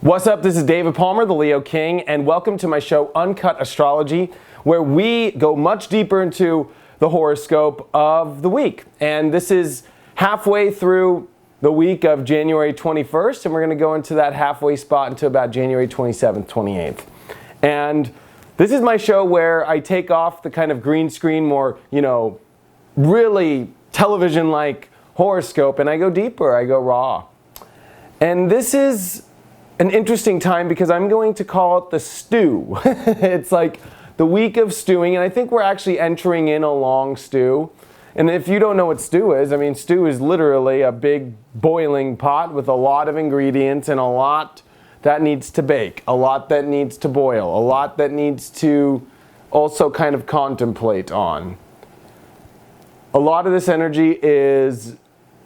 What's up? This is David Palmer, the Leo King, and welcome to my show, Uncut Astrology, where we go much deeper into the horoscope of the week. And this is halfway through the week of January 21st, and we're going to go into that halfway spot until about January 27th, 28th. And this is my show where I take off the kind of green screen, more, really television-like horoscope, and I go deeper, I go raw. And this is an interesting time because I'm going to call it the stew. It's like the week of stewing, and I think we're actually entering in a long stew. And if you don't know what stew is, stew is literally a big boiling pot with a lot of ingredients and a lot that needs to bake, a lot that needs to boil, a lot that needs to also kind of contemplate on. A lot of this energy is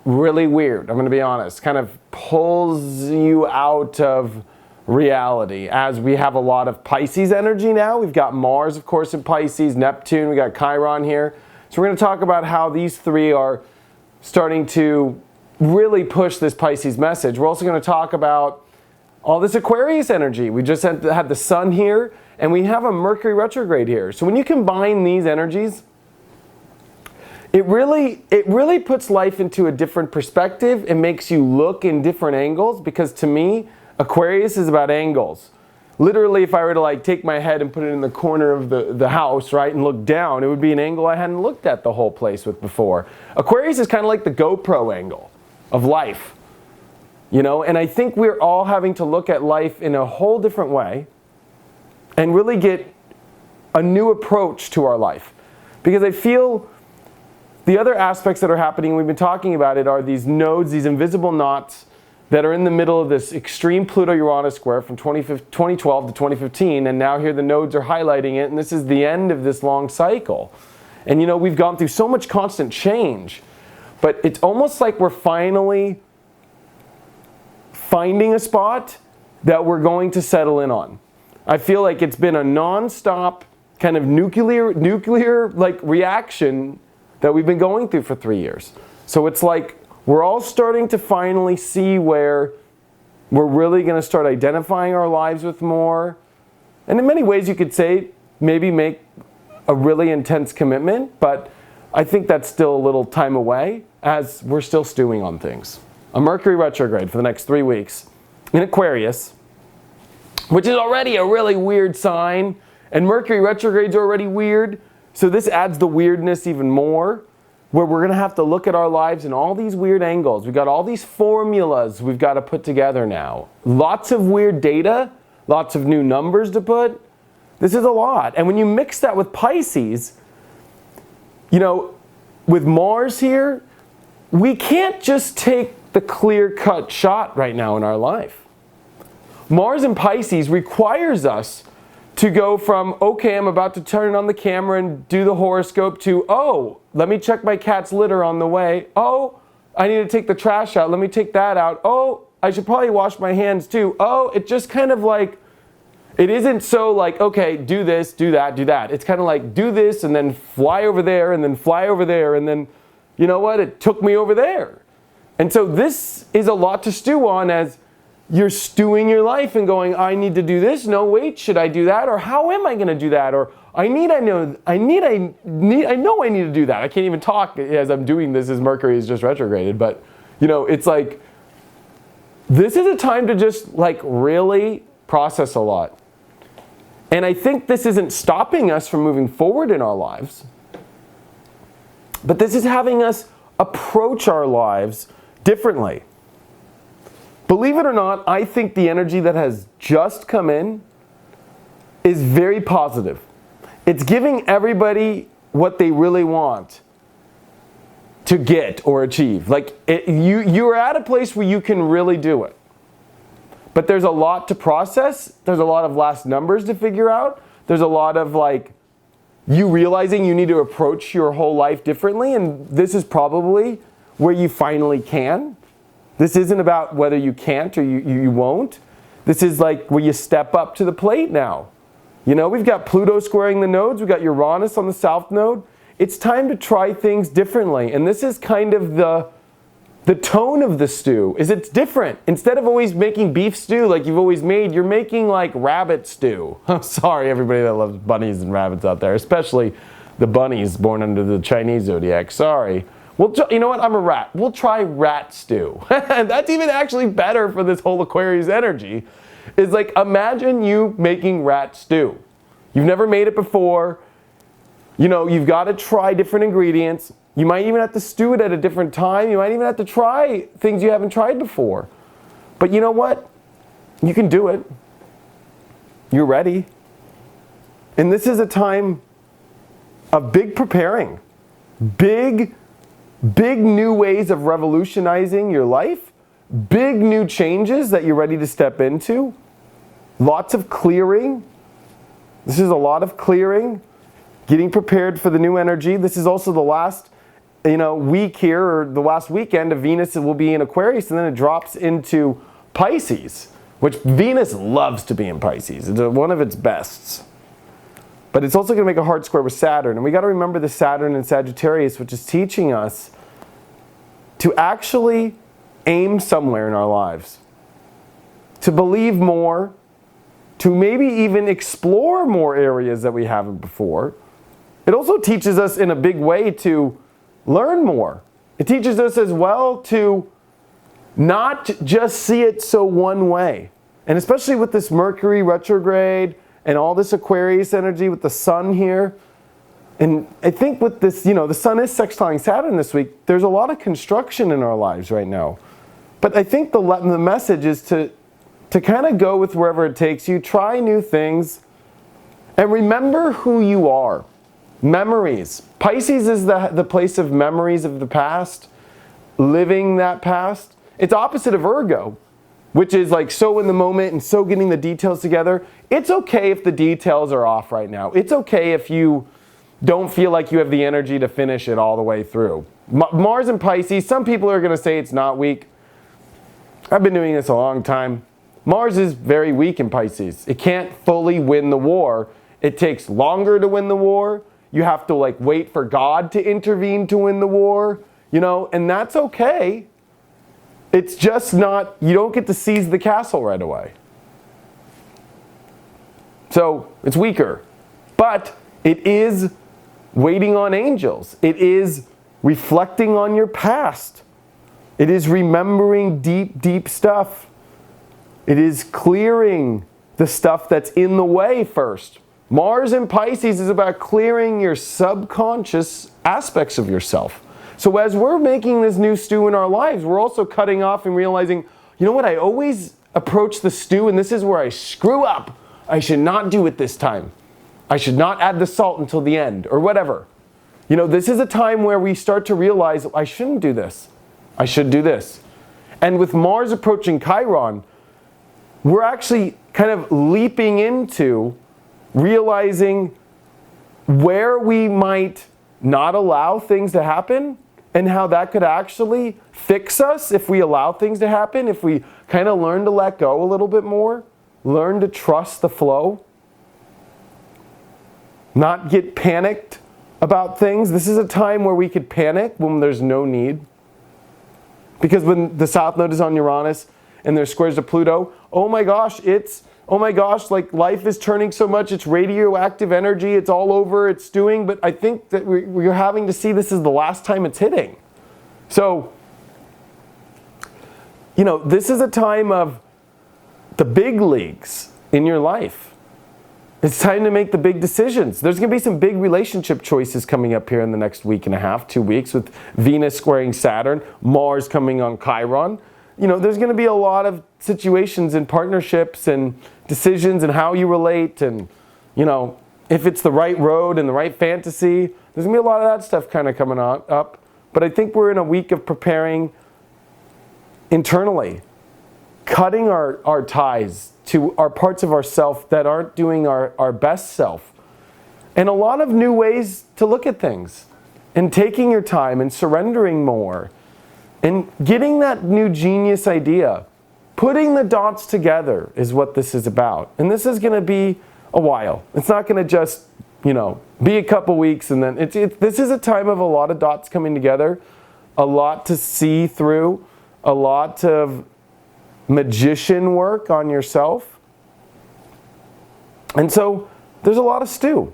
really weird, I'm going to be honest, kind of pulls you out of reality, as we have a lot of Pisces energy now. We've got Mars, of course, in Pisces, Neptune, we got Chiron here. So we're going to talk about how these three are starting to really push this Pisces message. We're also going to talk about all this Aquarius energy. We just had the sun here, and we have a Mercury Retrograde here. So when you combine these energies, it really puts life into a different perspective. It makes you look in different angles, because to me, Aquarius is about angles. Literally, if I were to take my head and put it in the corner of the house, right, and look down, it would be an angle I hadn't looked at the whole place with before. Aquarius is kind of like the GoPro angle of life, and I think we're all having to look at life in a whole different way and really get a new approach to our life. Because I feel the other aspects that are happening, we've been talking about it, are these nodes, these invisible knots that are in the middle of this extreme Pluto-Uranus square from 2012 to 2015, and now here the nodes are highlighting it, and this is the end of this long cycle. And we've gone through so much constant change, but it's almost like we're finally finding a spot that we're going to settle in on. I feel like it's been a non-stop kind of nuclear reaction that we've been going through for 3 years. So it's like we're all starting to finally see where we're really going to start identifying our lives with more. And in many ways you could say maybe make a really intense commitment, but I think that's still a little time away, as we're still stewing on things. A Mercury retrograde for the next 3 weeks in Aquarius, which is already a really weird sign, and Mercury retrogrades are already weird. So this adds the weirdness even more, where we're going to have to look at our lives in all these weird angles. We've got all these formulas we've got to put together now. Lots of weird data, lots of new numbers to put. This is a lot. And when you mix that with Pisces, with Mars here, we can't just take the clear-cut shot right now in our life. Mars in Pisces requires us to go from, okay, I'm about to turn on the camera and do the horoscope, to, oh, let me check my cat's litter on the way. Oh, I need to take the trash out. Let me take that out. Oh, I should probably wash my hands too. Oh, it just kind of it isn't so okay, do this, do that, do that. It's kind of do this and then fly over there and then fly over there and then, you know what, it took me over there. And so this is a lot to stew on, as you're stewing your life and going, I need to do this. No, wait, should I do that? Or how am I going to do that? Or I know I need to do that. I can't even talk as I'm doing this, as Mercury is just retrograded. But, it's this is a time to just really process a lot. And I think this isn't stopping us from moving forward in our lives, but this is having us approach our lives differently. Believe it or not, I think the energy that has just come in is very positive. It's giving everybody what they really want to get or achieve. You're at a place where you can really do it. But there's a lot to process. There's a lot of last numbers to figure out. There's a lot of you realizing you need to approach your whole life differently, and this is probably where you finally can. This isn't about whether you can't or you won't. This is where you step up to the plate now. We've got Pluto squaring the nodes. We've got Uranus on the south node. It's time to try things differently. And this is kind of the tone of the stew is it's different. Instead of always making beef stew like you've always made, you're making like rabbit stew. I'm sorry, everybody that loves bunnies and rabbits out there, especially the bunnies born under the Chinese zodiac. Sorry. You know what? I'm a rat. We'll try rat stew. That's even actually better for this whole Aquarius energy. Is like, imagine you making rat stew. You've never made it before. You know, you've got to try different ingredients. You might even have to stew it at a different time. You might even have to try things you haven't tried before. But you know what? You can do it. You're ready. And this is a time of big preparing. Big new ways of revolutionizing your life. Big new changes that you're ready to step into. Lots of clearing. This is a lot of clearing. Getting prepared for the new energy. This is also the last week here, or the last weekend of Venus will be in Aquarius, and then it drops into Pisces, which Venus loves to be in Pisces. It's one of its bests. But it's also going to make a hard square with Saturn. And we got to remember the Saturn in Sagittarius, which is teaching us to actually aim somewhere in our lives. To believe more, to maybe even explore more areas that we haven't before. It also teaches us in a big way to learn more. It teaches us as well to not just see it so one way. And especially with this Mercury retrograde and all this Aquarius energy with the sun here. And I think with this, the sun is sextiling Saturn this week. There's a lot of construction in our lives right now. But I think the message is to kind of go with wherever it takes you. Try new things. And remember who you are. Memories. Pisces is the place of memories of the past, living that past. It's opposite of Virgo, which is like so in the moment and so getting the details together. It's okay if the details are off right now. It's okay if you don't feel like you have the energy to finish it all the way through. Mars and Pisces, some people are going to say it's not weak. I've been doing this a long time. Mars is very weak in Pisces. It can't fully win the war. It takes longer to win the war. You have to wait for God to intervene to win the war, and that's okay. It's just not, you don't get to seize the castle right away. So it's weaker, but it is waiting on angels. It is reflecting on your past. It is remembering deep stuff. It is clearing the stuff that's in the way first. Mars in Pisces is about clearing your subconscious aspects of yourself. So as we're making this new stew in our lives, we're also cutting off and realizing, you know what, I always approach the stew and this is where I screw up. I should not do it this time. I should not add the salt until the end or whatever. This is a time where we start to realize, I shouldn't do this. I should do this. And with Mars approaching Chiron, we're actually kind of leaping into realizing where we might not allow things to happen and how that could actually fix us if we allow things to happen, if we kind of learn to let go a little bit more, learn to trust the flow, not get panicked about things. This is a time where we could panic when there's no need. Because when the South Node is on Uranus and there's squares to Pluto, oh my gosh, life is turning so much, it's radioactive energy, it's all over, it's doing, but I think that we're having to see this is the last time it's hitting. So, this is a time of the big leagues in your life. It's time to make the big decisions. There's going to be some big relationship choices coming up here in the next week and a half, 2 weeks, with Venus squaring Saturn, Mars coming on Chiron. There's going to be a lot of situations and partnerships and decisions and how you relate and, if it's the right road and the right fantasy. There's going to be a lot of that stuff kind of coming up. But I think we're in a week of preparing internally, cutting our ties to our parts of ourself that aren't doing our best self. And a lot of new ways to look at things. And taking your time and surrendering more. And getting that new genius idea. Putting the dots together is what this is about. And this is going to be a while. It's not going to just, be a couple weeks and then this is a time of a lot of dots coming together. a lot to see through, a lot of magician work on yourself. And so there's a lot of stew.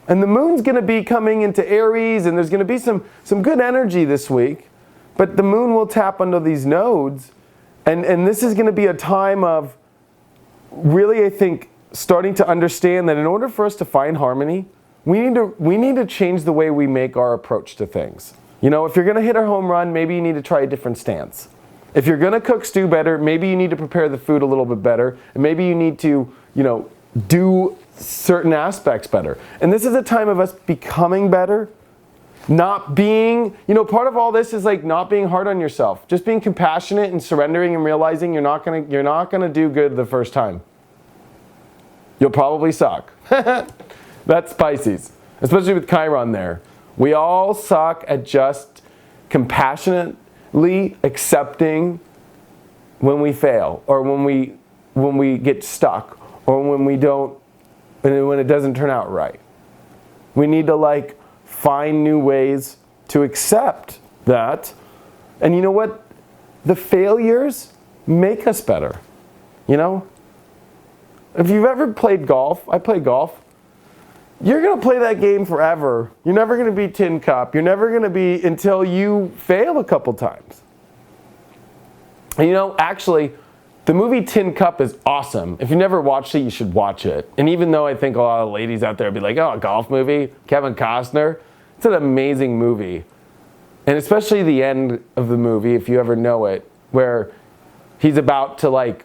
And the moon's going to be coming into Aries, and there's going to be some good energy this week. But the moon will tap into these nodes, and this is going to be a time of really, I think, starting to understand that in order for us to find harmony, we need to change the way we make our approach to things. You know, if you're going to hit a home run, maybe you need to try a different stance. If you're going to cook stew better, maybe you need to prepare the food a little bit better, and maybe you need to, you know, do certain aspects better. And this is a time of us becoming better, not being, you know, part of all this is like not being hard on yourself, just being compassionate and surrendering and realizing you're not gonna do good the first time. You'll probably suck. That's Pisces, especially with Chiron there. We all suck at just compassionately accepting when we fail, or when we get stuck, or when it doesn't turn out right. We need to like find new ways to accept that. And you know what? The failures make us better. You know? If you've ever played golf, I play golf. You're going to play that game forever. You're never going to be tin cup. You're never going to be until you fail a couple times. And you know, actually, the movie Tin Cup is awesome. If you never watched it, you should watch it. And even though I think a lot of ladies out there would be like, oh, a golf movie? Kevin Costner? It's an amazing movie. And especially the end of the movie, if you ever know it, where he's about to like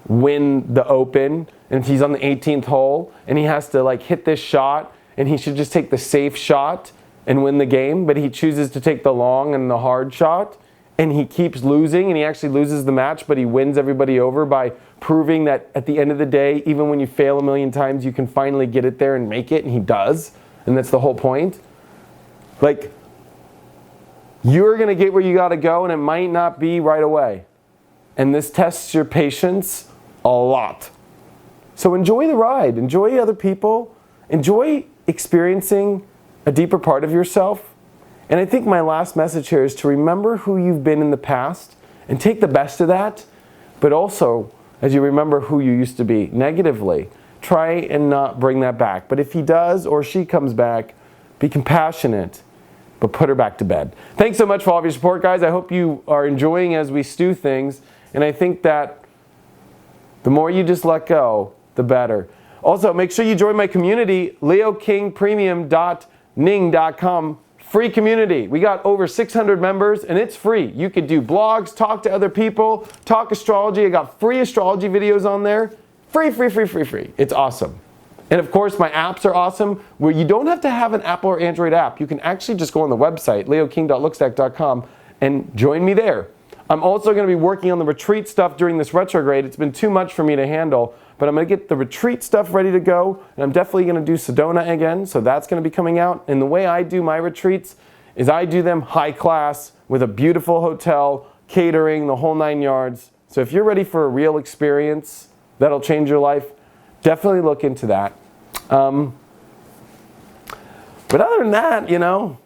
win the Open, and he's on the 18th hole, and he has to like hit this shot, and he should just take the safe shot and win the game, but he chooses to take the long and the hard shot, and he keeps losing, and he actually loses the match, but he wins everybody over by proving that at the end of the day, even when you fail a million times, you can finally get it there and make it, and he does, and that's the whole point. Like, you're gonna get where you gotta go, and it might not be right away. And this tests your patience a lot. So enjoy the ride, enjoy other people, enjoy experiencing a deeper part of yourself. And I think my last message here is to remember who you've been in the past and take the best of that, but also, as you remember who you used to be negatively, try and not bring that back. But if he does or she comes back, be compassionate, but put her back to bed. Thanks so much for all of your support, guys. I hope you are enjoying as we stew things. And I think that the more you just let go, the better. Also, make sure you join my community, leokingpremium.ning.com. Free community. We got over 600 members, and it's free. You could do blogs, talk to other people, talk astrology. I got free astrology videos on there. Free. It's awesome. And of course, my apps are awesome, where you don't have to have an Apple or Android app. You can actually just go on the website, leoking.lookstack.com, and join me there. I'm also going to be working on the retreat stuff during this retrograde. It's been too much for me to handle, but I'm going to get the retreat stuff ready to go, and I'm definitely going to do Sedona again, so that's going to be coming out. And the way I do my retreats is I do them high class with a beautiful hotel, catering, the whole 9 yards. So if you're ready for a real experience that'll change your life, definitely look into that. But other than that, you know,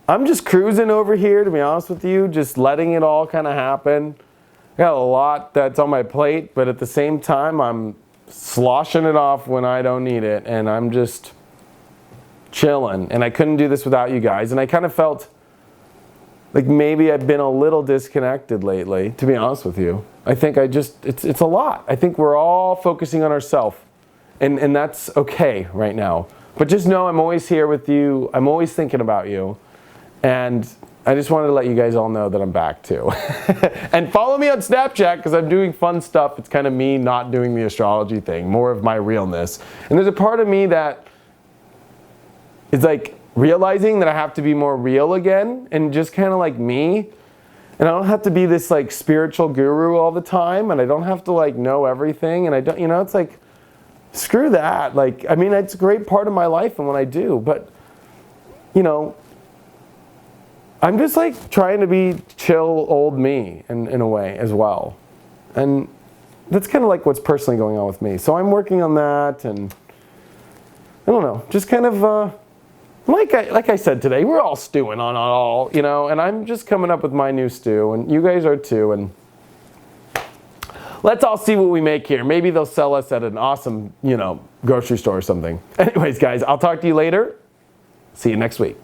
I'm just cruising over here, to be honest with you, just letting it all kind of happen. I got a lot that's on my plate, but at the same time, I'm sloshing it off when I don't need it, and I'm just chilling. And I couldn't do this without you guys, and I kind of felt like maybe I've been a little disconnected lately, to be honest with you. I think it's a lot. I think we're all focusing on ourselves, and that's okay right now. But just know I'm always here with you. I'm always thinking about you. And I just wanted to let you guys all know that I'm back too. And follow me on Snapchat because I'm doing fun stuff. It's kind of me not doing the astrology thing, more of my realness. And there's a part of me that is like realizing that I have to be more real again and just kind of like me. And I don't have to be this like spiritual guru all the time, and I don't have to like know everything, and I don't, you know, it's like, screw that. Like, I mean, it's a great part of my life and what I do, but you know, I'm just like trying to be chill old me in a way as well. And that's kind of like what's personally going on with me. So I'm working on that, and I don't know, just kind of like I said today, we're all stewing on it all, you know, and I'm just coming up with my new stew, and you guys are too, and let's all see what we make here. Maybe they'll sell us at an awesome, you know, grocery store or something. Anyways, guys, I'll talk to you later. See you next week.